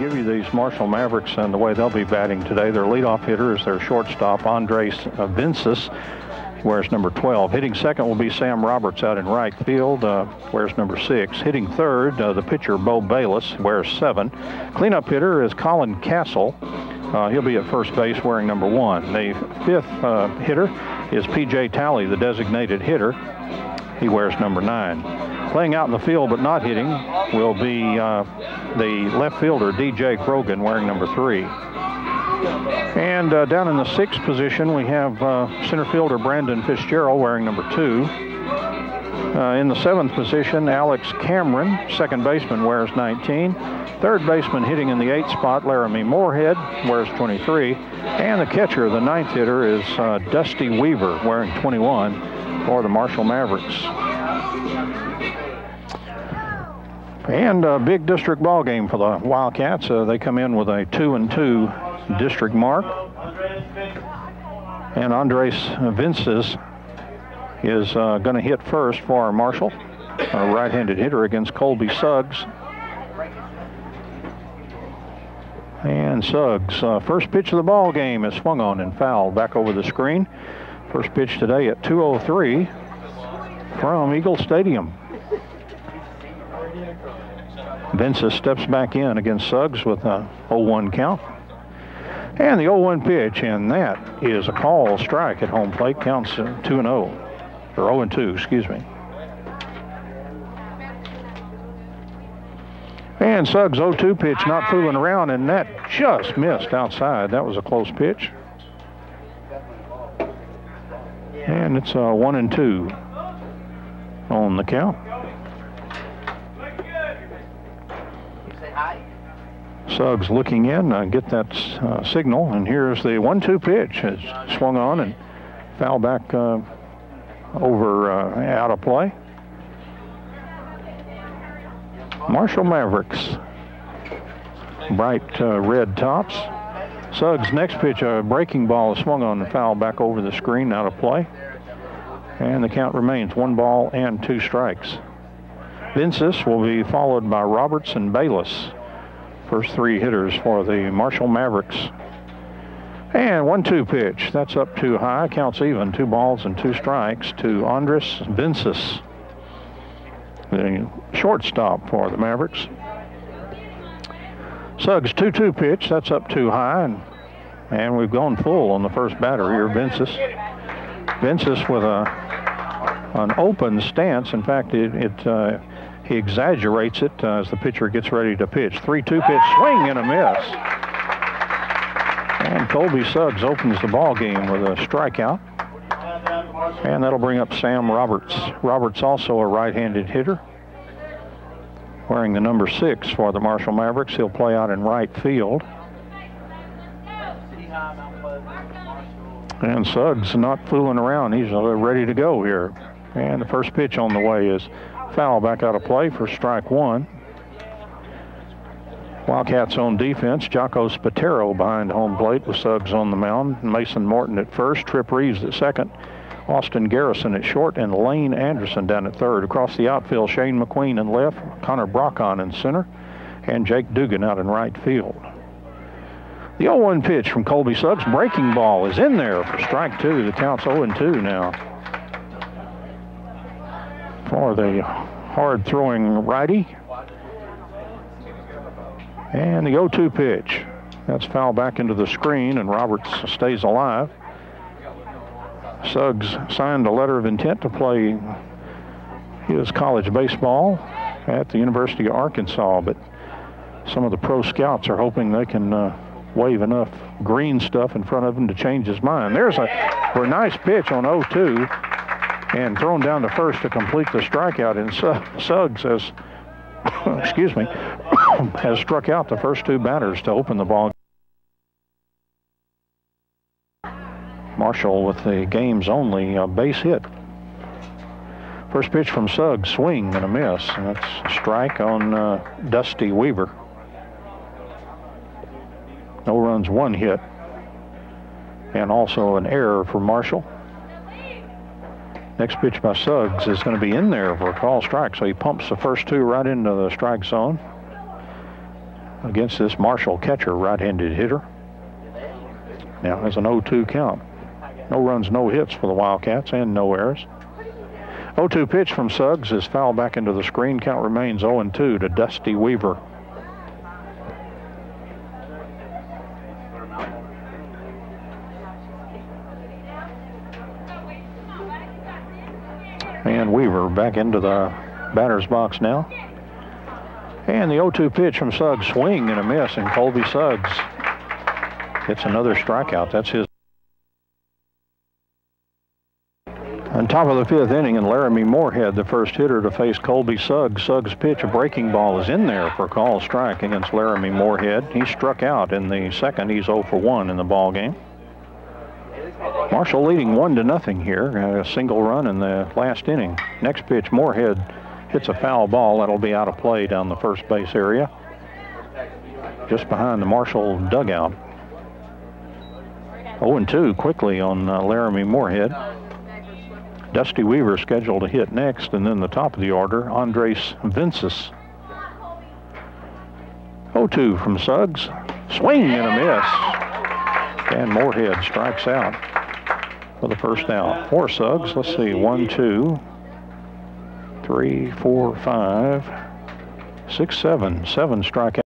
give you these Marshall Mavericks and the way they'll be batting today. Their leadoff hitter is their shortstop, Andres Vinces, wears number 12. Hitting second will be Sam Roberts out in right field, wears number 6. Hitting third, the pitcher, Bo Bayless, wears 7. Cleanup hitter is Colin Castle. He'll be at first base wearing number 1. The fifth hitter is P.J. Talley, the designated hitter. He wears number 9. Playing out in the field but not hitting will be the left fielder, D.J. Grogan, wearing number 3. And down in the 6th position, we have center fielder Brandon Fitzgerald wearing number 2. In the 7th position, Alex Cameron, second baseman, wears 19. Third baseman hitting in the 8th spot, Laramie Moorhead, wears 23. And the catcher, the 9th hitter, is Dusty Weaver, wearing 21 for the Marshall Mavericks. And a big district ball game for the Wildcats. They come in with a 2-2 district mark. And Andres Vinces is going to hit first for Marshall, a right-handed hitter against Colby Suggs. And Suggs, first pitch of the ball game is swung on and fouled back over the screen. First pitch today at 2:03 from Eagle Stadium. Vinces steps back in against Suggs with a 0-1 count. And the 0-1 pitch, and that is a call strike at home plate. Counts 2-0, or 0-2, excuse me. And Suggs' 0-2 pitch, not fooling around, and that just missed outside. That was a close pitch. And it's 1-2 on the count. Suggs looking in, get that signal, and here's the 1-2 pitch. It's swung on and foul back over out of play. Marshall Mavericks, bright red tops. Suggs' next pitch, a breaking ball, is swung on and foul back over the screen, out of play. And the count remains 1 ball and 2 strikes. Vinces will be followed by Roberts and Bayless. First 3 hitters for the Marshall Mavericks. And 1-2 pitch. That's up too high. Counts even. 2 balls and 2 strikes to Andres Vinces, the shortstop for the Mavericks. Suggs' 2-2 pitch. That's up too high. And we've gone full on the first batter here, Vinces. Vinces with an open stance. In fact, he exaggerates it as the pitcher gets ready to pitch. 3-2 pitch, swing and a miss. And Colby Suggs opens the ball game with a strikeout. And that'll bring up Sam Roberts. Roberts also a right-handed hitter, wearing the number 6 for the Marshall Mavericks. He'll play out in right field. And Suggs not fooling around. He's ready to go here. And the first pitch on the way is foul back out of play for strike 1. Wildcats on defense. Jocko Spatero behind home plate with Suggs on the mound. Mason Morton at first. Trip Reeves at second. Austin Garrison at short. And Lane Anderson down at third. Across the outfield, Shane McQueen in left. Connor Brockon in center. And Jake Dugan out in right field. The 0-1 pitch from Colby Suggs. Breaking ball is in there for strike 2. The count's 0-2 now for the hard-throwing righty. And the 0-2 pitch. That's foul back into the screen, and Roberts stays alive. Suggs signed a letter of intent to play his college baseball at the University of Arkansas, but some of the pro scouts are hoping they can wave enough green stuff in front of him to change his mind. There's a nice pitch on 0-2. And thrown down to first to complete the strikeout. And Suggs has, excuse me, has struck out the first 2 batters to open the ball. Marshall with the game's only base hit. First pitch from Suggs, swing and a miss. And that's a strike on Dusty Weaver. No runs, 1 hit. And also an error for Marshall. Next pitch by Suggs is going to be in there for a call strike, so he pumps the first 2 right into the strike zone. against this Marshall catcher, right-handed hitter. Now has an 0-2 count. No runs, no hits for the Wildcats, and no errors. 0-2 pitch from Suggs is fouled back into the screen. Count remains 0-2 to Dusty Weaver. And Weaver back into the batter's box now. And the 0-2 pitch from Suggs, swing and a miss, and Colby Suggs gets another strikeout. That's his. On top of the 5th inning, and Laramie Moorhead, the first hitter to face Colby Suggs. Suggs' pitch, a breaking ball, is in there for a call strike against Laramie Moorhead. He struck out in the second. He's 0 for 1 in the ball game. Marshall leading 1-0 here. A single run in the last inning. Next pitch, Moorhead hits a foul ball. That'll be out of play down the first base area, just behind the Marshall dugout. 0-2 quickly on Laramie Moorhead. Dusty Weaver scheduled to hit next, and then the top of the order, Andres Vinces. 0-2 from Suggs. Swing and a miss. Dan Moorhead strikes out for the first out. For Suggs, let's see, 1, 2, 3, 4, 5, 6, 7. 7 strikeouts.